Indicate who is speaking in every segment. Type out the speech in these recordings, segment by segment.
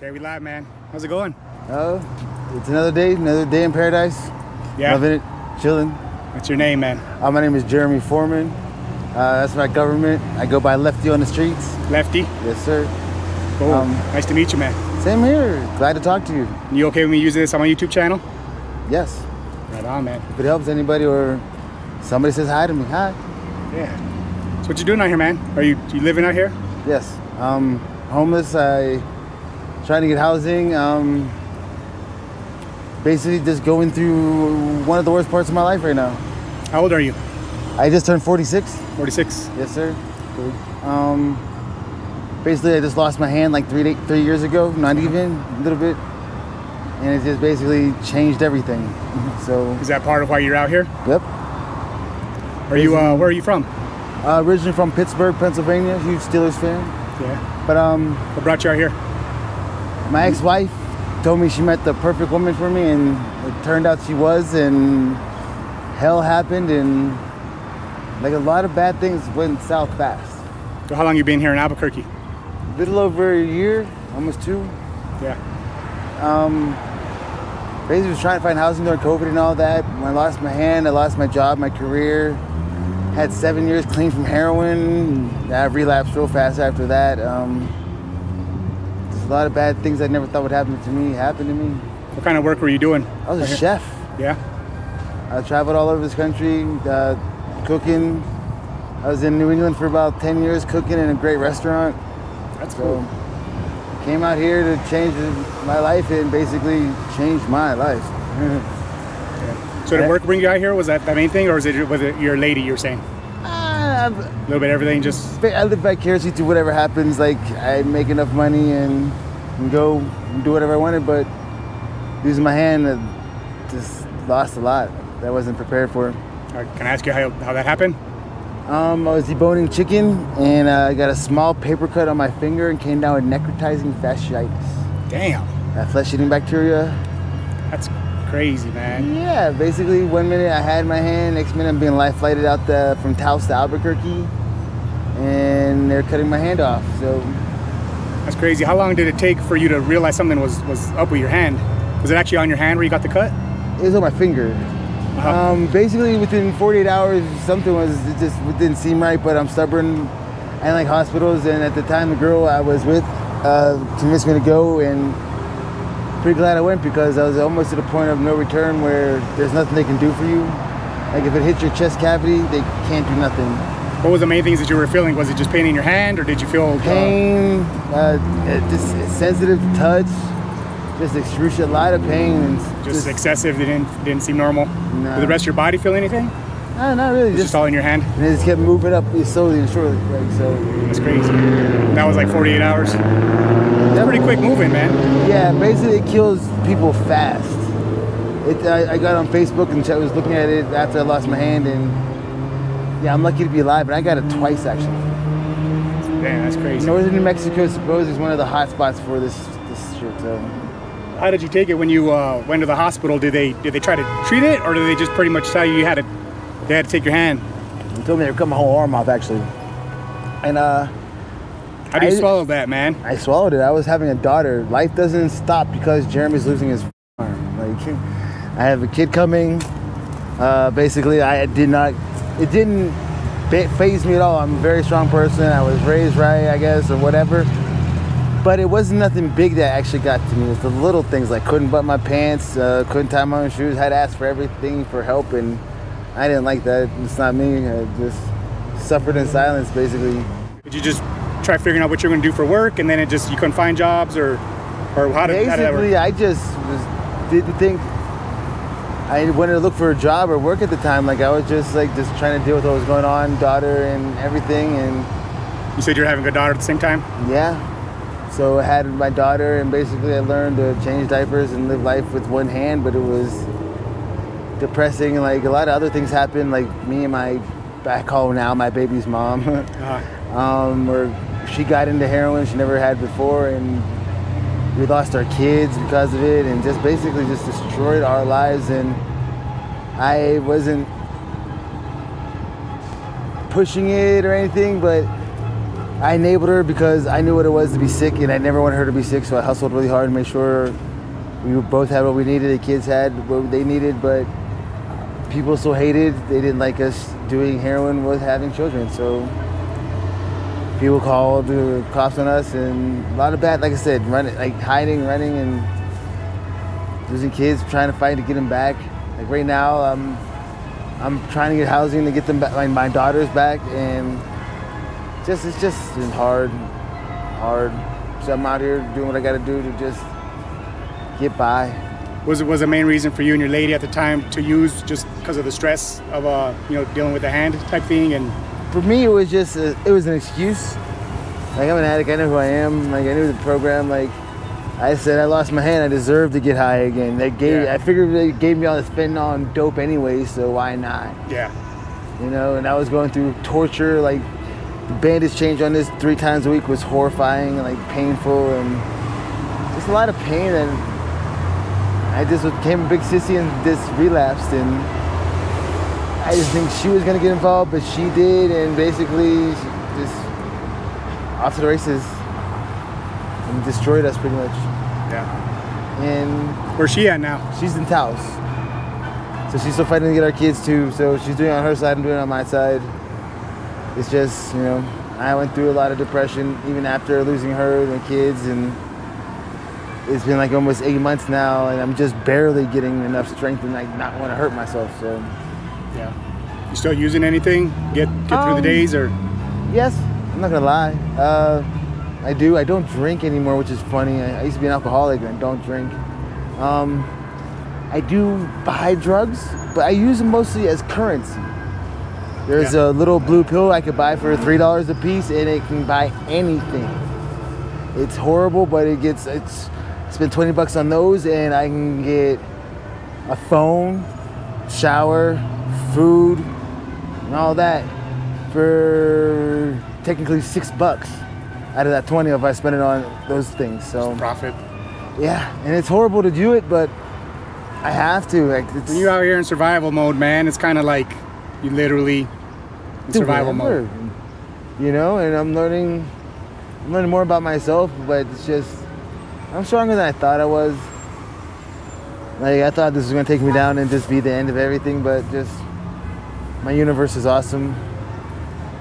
Speaker 1: Okay, we live, man. How's it going?
Speaker 2: Oh, it's another day in paradise.
Speaker 1: Yeah.
Speaker 2: Loving it, chilling.
Speaker 1: What's your name, man?
Speaker 2: My name is Jeremy Foreman. That's my government. I go by Lefty on the streets.
Speaker 1: Lefty?
Speaker 2: Yes, sir.
Speaker 1: Cool. Nice to meet you, man.
Speaker 2: Same here. Glad to talk to you.
Speaker 1: You okay with me using this on my YouTube channel?
Speaker 2: Yes.
Speaker 1: Right on, man.
Speaker 2: If it helps anybody or somebody says hi to me, hi.
Speaker 1: Yeah. So what you doing out here, man? Are you living out here?
Speaker 2: Yes. Homeless. I trying to get housing. Basically just going through one of the worst parts of my life right now.
Speaker 1: How old are you?
Speaker 2: I just turned 46.
Speaker 1: 46.
Speaker 2: Yes, sir. Cool. Basically, I just lost my hand like 3 years ago. Not even a little bit, and it just basically changed everything. So.
Speaker 1: Is that part of why you're out here?
Speaker 2: Yep.
Speaker 1: Are you? Where are you from?
Speaker 2: Originally from Pittsburgh, Pennsylvania. Huge Steelers fan.
Speaker 1: Yeah.
Speaker 2: But
Speaker 1: what brought you out here?
Speaker 2: My ex-wife told me she met the perfect woman for me, and it turned out she was, and hell happened, and like a lot of bad things went south fast.
Speaker 1: So how long you been here in Albuquerque?
Speaker 2: A little over a year, almost 2.
Speaker 1: Yeah.
Speaker 2: Basically was trying to find housing during COVID and all that. When I lost my hand, I lost my job, my career. Had 7 years clean from heroin. I relapsed real fast after that. There's a lot of bad things I never thought would happen to me happened to me.
Speaker 1: What kind of work were you doing?
Speaker 2: I was a chef.
Speaker 1: Yeah.
Speaker 2: I traveled all over this country, cooking. I was in New England for about 10 years cooking in a great restaurant.
Speaker 1: That's cool.
Speaker 2: Came out here to change my life and basically change my life.
Speaker 1: Yeah. So did work bring you out here? Was that the main thing, or was it your lady you were saying? A little bit of everything, just...
Speaker 2: I live vicariously through whatever happens. Like, I make enough money and go and do whatever I wanted, but using my hand, I just lost a lot that I wasn't prepared for.
Speaker 1: Can I ask you how that happened?
Speaker 2: I was deboning chicken, and I got a small paper cut on my finger and came down with necrotizing fasciitis.
Speaker 1: Damn.
Speaker 2: Flesh-eating bacteria.
Speaker 1: That's crazy, man.
Speaker 2: Yeah, basically 1 minute I had my hand, next minute I'm being life flighted out from Taos to Albuquerque, and they're cutting my hand off. So
Speaker 1: that's crazy. How long did it take for you to realize something was up with your hand? Was it actually on your hand where you got the cut?
Speaker 2: It was on my finger. Basically within 48 hours, something it didn't seem right, but I'm stubborn. I like hospitals, and at the time the girl I was with convinced me to go, and pretty glad I went because I was almost to the point of no return where there's nothing they can do for you. Like if it hits your chest cavity, they can't do nothing.
Speaker 1: What was the main things that you were feeling? Was it just pain in your hand, or did you feel
Speaker 2: pain, just sensitive touch, just excruciating, a lot of pain, and
Speaker 1: just excessive? They didn't seem normal.
Speaker 2: No.
Speaker 1: Did the rest of your body feel anything?
Speaker 2: No, not really.
Speaker 1: Just all in your hand.
Speaker 2: And it just kept moving up slowly and surely. Like, so
Speaker 1: that's crazy. That was like 48 hours. That's pretty quick moving, man.
Speaker 2: Yeah, basically it kills people fast. I got on Facebook and I was looking at it after I lost my hand, and yeah, I'm lucky to be alive, but I got it twice actually.
Speaker 1: Damn, that's crazy.
Speaker 2: Northern New Mexico, I suppose, is one of the hot spots for this shit. So.
Speaker 1: How did you take it when you went to the hospital? Did they try to treat it, or did they just pretty much tell you they had to take your hand?
Speaker 2: They told me they were cutting my whole arm off actually. And
Speaker 1: how do you swallow that, man?
Speaker 2: I swallowed it. I was having a daughter. Life doesn't stop because Jeremy's losing his arm. Like, I have a kid coming. Basically, it didn't faze me at all. I'm a very strong person. I was raised right, I guess, or whatever. But it wasn't nothing big that actually got to me. It was the little things, like couldn't button my pants, couldn't tie my own shoes, had to ask for everything for help, and I didn't like that. It's not me. I just suffered in silence, basically.
Speaker 1: Did you just try figuring out what you're going to do for work, and then you couldn't find jobs, or how did that work?
Speaker 2: I just didn't think I wanted to look for a job or work at the time. Like I was just trying to deal with what was going on, daughter and everything. And
Speaker 1: you said you're having a daughter at the same time?
Speaker 2: Yeah. So I had my daughter, and basically I learned to change diapers and live life with one hand, but it was depressing. Like a lot of other things happened, like me and my back home now, my baby's mom, where she got into heroin she never had before, and we lost our kids because of it, and just basically just destroyed our lives. And I wasn't pushing it or anything, but I enabled her because I knew what it was to be sick, and I never wanted her to be sick, so I hustled really hard to make sure we both had what we needed, the kids had what they needed, but people still hated. They didn't like us doing heroin with having children, so people called the cops on us, and a lot of bad, like I said, running, like hiding, running, and losing kids, trying to fight to get them back. Like right now, I'm trying to get housing to get them back, my daughters back, and it's just hard. So I'm out here doing what I got to do to just get by.
Speaker 1: Was the main reason for you and your lady at the time to use just because of the stress of dealing with the hand type thing? And
Speaker 2: for me, it was just it was an excuse. Like, I'm an addict. I know who I am. Like, I knew the program. Like I said, I lost my hand. I deserve to get high again. I figured they gave me all this fentanyl and dope anyway, so why not?
Speaker 1: Yeah.
Speaker 2: And I was going through torture. Like, the bandage change on this 3 times a week was horrifying and like painful, and just a lot of pain. And I just became a big sissy and just relapsed. And I just think she was gonna get involved, but she did, and basically just off to the races and destroyed us pretty much.
Speaker 1: Yeah.
Speaker 2: And
Speaker 1: where's she at now?
Speaker 2: She's in Taos. So she's still fighting to get our kids too. So she's doing it on her side, I'm doing it on my side. It's just, I went through a lot of depression even after losing her and the kids, and it's been like almost 8 months now, and I'm just barely getting enough strength to like not want to hurt myself. So
Speaker 1: yeah. You still using anything? Get through the days, or?
Speaker 2: Yes, I'm not gonna lie. I do. I don't drink anymore, which is funny. I used to be an alcoholic and I don't drink. I do buy drugs, but I use them mostly as currency. There's a little blue pill I could buy for $3 a piece, and it can buy anything. It's horrible, but it's spend $20 on those, and I can get a phone, shower, food, and all that for technically $6 out of that 20 if I spend it on those things. So
Speaker 1: profit.
Speaker 2: Yeah, and it's horrible to do it, but I have to.
Speaker 1: When you're out here in survival mode, man, it's kind of like you literally in survival mode.
Speaker 2: And I'm learning more about myself, but it's just, I'm stronger than I thought I was. Like, I thought this was gonna take me down and just be the end of everything, but just, my universe is awesome.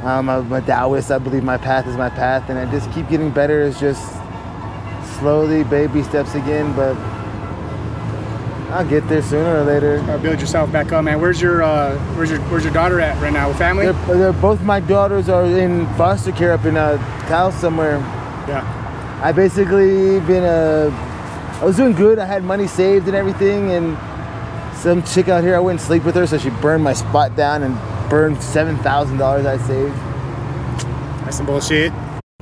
Speaker 2: I'm a Taoist. I believe my path is my path, and I just keep getting better. It's just slowly, baby steps again, but I'll get there sooner or later.
Speaker 1: Build yourself back up, man. Where's your daughter at right now? With family?
Speaker 2: They're both my daughters are in foster care up in Taos somewhere.
Speaker 1: Yeah.
Speaker 2: I basically I was doing good. I had money saved and everything, and some chick out here, I wouldn't sleep with her, so she burned my spot down and burned $7,000 I saved.
Speaker 1: That's some bullshit.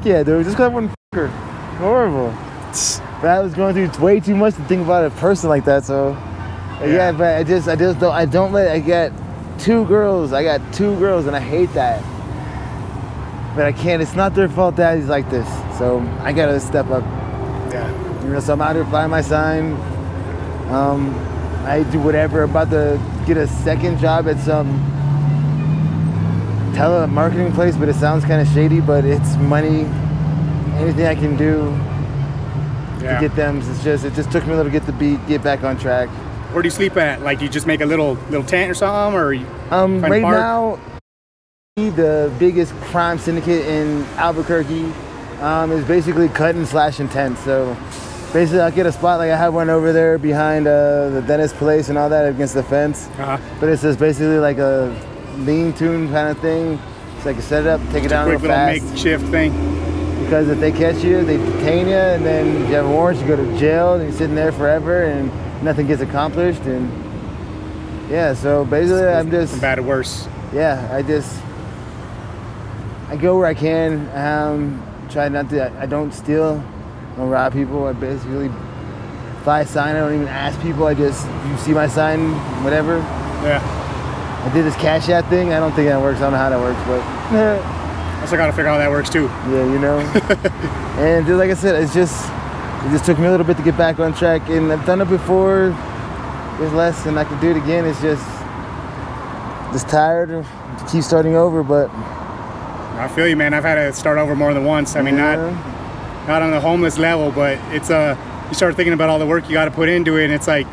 Speaker 2: Yeah, dude, just because I wouldn't f*** her. Horrible. But I was going through way too much to think about a person like that, so yeah. But I don't let. I got 2 girls. I got 2 girls, and I hate that. But I can't. It's not their fault daddy's like this, so I gotta step up.
Speaker 1: Yeah.
Speaker 2: So I'm out here flying my sign. I do whatever. I'm about to get a second job at some telemarketing place, but it sounds kind of shady. But it's money. Anything I can do to get them. It just took me a little to get back on track.
Speaker 1: Where do you sleep at? Like, you just make a little tent or something, or you
Speaker 2: right now, the biggest crime syndicate in Albuquerque is basically cutting, slashing tents. So basically, I'll get a spot. Like, I have one over there behind the dentist place and all that against the fence. But it's just basically like a lean-to kind of thing. So I can set it up, take it down real fast.
Speaker 1: Quick little makeshift thing.
Speaker 2: Because if they catch you, they detain you, and then if you have a warrant, you go to jail, and you're sitting there forever, and nothing gets accomplished. And yeah, so basically, I'm just
Speaker 1: from bad to worse.
Speaker 2: Yeah, I go where I can. Try not to. I don't steal. I don't rob people. I basically fly a sign. I don't even ask people. You see my sign, whatever.
Speaker 1: Yeah.
Speaker 2: I did this Cash App thing. I don't think that works. I don't know how that works, but.
Speaker 1: I still gotta figure out how that works too.
Speaker 2: Yeah, and just like I said, it just took me a little bit to get back on track, and I've done it before. There's less, and I can do it again. It's just tired to keep starting over, but
Speaker 1: I feel you, man. I've had to start over more than once. I mean, not on the homeless level, but it's you start thinking about all the work you got to put into it, and it's like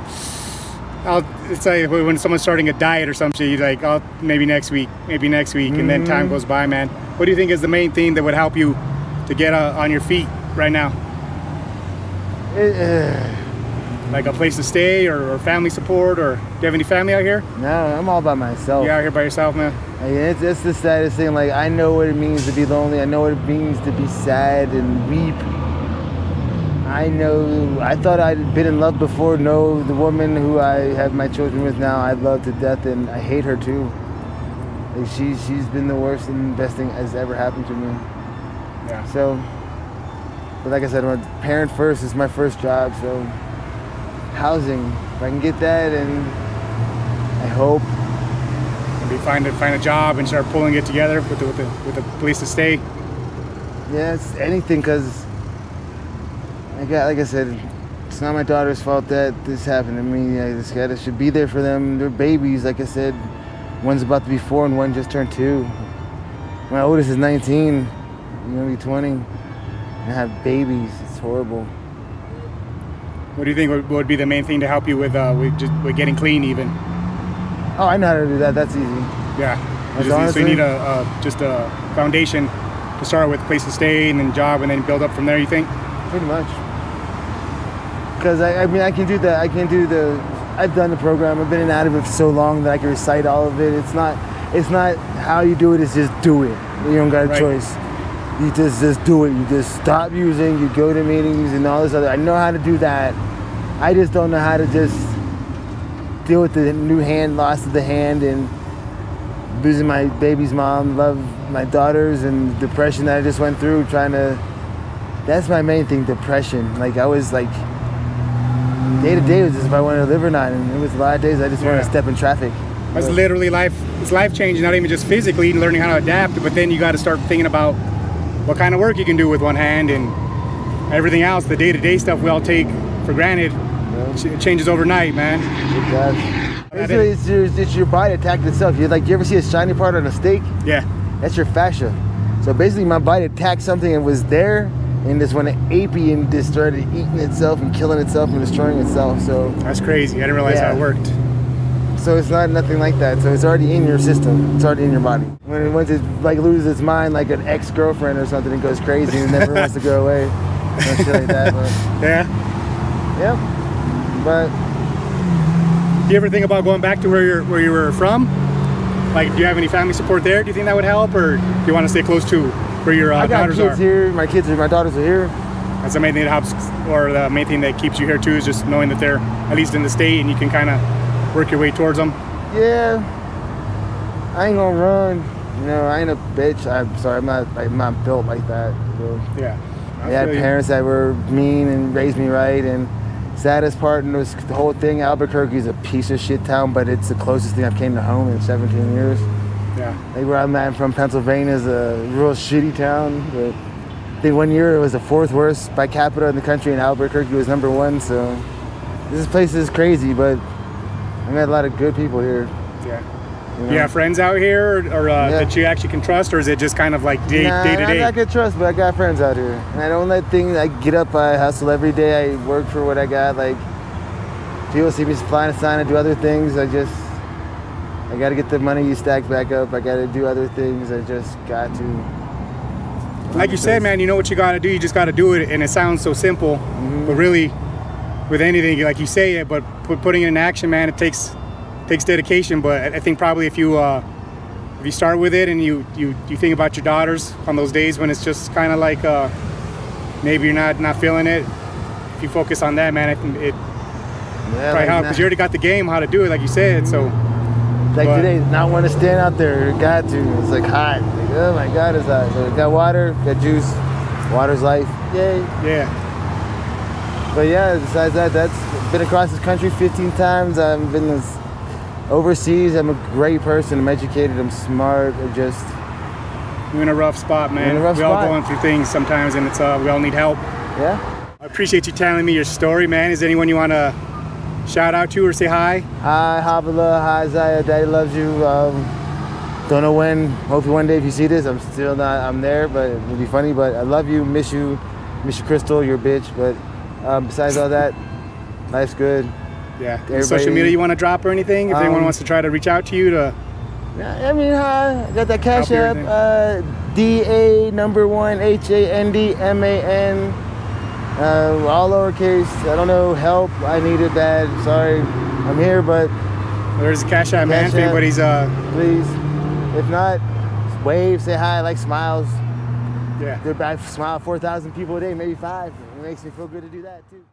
Speaker 1: when someone's starting a diet or something, you're like, oh, maybe next week, and then time goes by, man. What do you think is the main thing that would help you to get on your feet right now? Like a place to stay or family support, or do you have any family out here?
Speaker 2: No, I'm all by myself.
Speaker 1: You out here by yourself, man?
Speaker 2: It's the saddest thing. Like, I know what it means to be lonely. I know what it means to be sad and weep. I thought I'd been in love before. No, the woman who I have my children with now, I love to death, and I hate her too. Like, she's been the worst and best thing that's ever happened to me.
Speaker 1: Yeah.
Speaker 2: So, but like I said, I'm a parent first. It's my first job, so housing. If I can get that, and I hope.
Speaker 1: Maybe find a job and start pulling it together with a place to stay.
Speaker 2: Yeah, it's anything, because like I said, it's not my daughter's fault that this happened to me. I should be there for them. They're babies, like I said. One's about to be 4 and one just turned 2. My oldest is 19. I'm gonna be 20. And I have babies. It's horrible.
Speaker 1: What do you think would be the main thing to help you with getting clean, even?
Speaker 2: Oh, I know how to do that. That's easy.
Speaker 1: Yeah. So you need just a foundation to start with, place to stay, and then job, and then build up from there, you think?
Speaker 2: Pretty much. Because I mean, I can do that. I've done the program. I've been in and out of it for so long that I can recite all of it. It's not how you do it. It's just do it. You don't got a choice. You just do it. You just stop using. You go to meetings and all this other. I know how to do that. I just don't know how to just deal with the new loss of the hand, and losing my baby's mom, love my daughters, and depression that I just went through. That's my main thing, depression. Like, I was like, day to day was just if I wanted to live or not, and it was a lot of days I just wanted to step in traffic.
Speaker 1: That's literally life. It's life changing, not even just physically learning how to adapt, but then you got to start thinking about what kind of work you can do with one hand, and everything else, the day-to-day stuff we all take for granted. It changes overnight, man.
Speaker 2: It does. It's your body attacking itself. You ever see a shiny part on a steak?
Speaker 1: Yeah.
Speaker 2: That's your fascia. So basically, my body attacked something and was there, and just went apey and just started eating itself and killing itself and destroying itself. So
Speaker 1: that's crazy. I didn't realize how it worked.
Speaker 2: So it's not nothing like that. So it's already in your system. It's already in your body. Once it loses its mind, like an ex-girlfriend or something, it goes crazy and never wants to go away. No shit like that. But. Yeah. But
Speaker 1: do you ever think about going back to where you were from? Like, do you have any family support there? Do you think that would help, or do you want to stay close to where your daughters are?
Speaker 2: I got kids here. My daughters are here.
Speaker 1: That's the main thing that helps, or the main thing that keeps you here too, is just knowing that they're at least in the state and you can kind of work your way towards them.
Speaker 2: Yeah. I ain't gonna run. I ain't a bitch. I'm sorry. I'm not built like that. So.
Speaker 1: Yeah.
Speaker 2: I had parents that were mean and raised me right, and saddest part in the whole thing, Albuquerque is a piece of shit town, but it's the closest thing I've came to home in 17 years.
Speaker 1: Yeah.
Speaker 2: Like, where I'm at from Pennsylvania is a real shitty town, but I think one year it was the 4th worst by capita in the country, and Albuquerque was number 1. So this place is crazy, but I met a lot of good people here.
Speaker 1: Yeah. Do you have friends out here, or that you actually can trust, or is it just kind of like day to day?
Speaker 2: I can trust, but I got friends out here, and I don't let things. I get up, I hustle every day. I work for what I got. Like, people see me flying a sign and do other things. I got to get the money you stack back up. I got to do other things. I just got to.
Speaker 1: Like you said, man, you know what you got to do. You just got to do it, and it sounds so simple, but really, with anything, like you say it, but putting it in action, man, it takes dedication. But I think probably if you start with it and you think about your daughters on those days when it's just kind of like maybe you're not feeling it, if you focus on that, man, I think it probably helps, because you already got the game how to do it, like you said. So
Speaker 2: like today, not want to stand out there, got to. It's like hot. Like, oh my God, it's hot. So got water, got juice. Water's life. Yay.
Speaker 1: Yeah.
Speaker 2: But yeah, besides that, that's been across this country 15 times. I've been overseas. I'm a great person. I'm educated. I'm smart. You're
Speaker 1: in a rough spot, man. We all going through things sometimes, and it's we all need help.
Speaker 2: Yeah.
Speaker 1: I appreciate you telling me your story, man. Is there anyone you want to shout out to or say hi?
Speaker 2: Hi, Havila. Hi, Zaya. Daddy loves you. Don't know when. Hopefully one day if you see this, I'm there, but it'll be funny. But I love you, miss you, Crystal, you're a bitch. But besides all that, life's good.
Speaker 1: Yeah. Social media you want to drop or anything? If anyone wants to try to reach out to you to.
Speaker 2: Yeah, I mean, I got that Cash App, DA1HANDMAN, all lowercase. I don't know, help. I need it bad. Sorry, I'm here, but
Speaker 1: there's a Cash App, man. If anybody's
Speaker 2: please. If not, wave, say hi, like smiles.
Speaker 1: Yeah.
Speaker 2: I smile 4,000 people a day, maybe 5. It makes me feel good to do that too.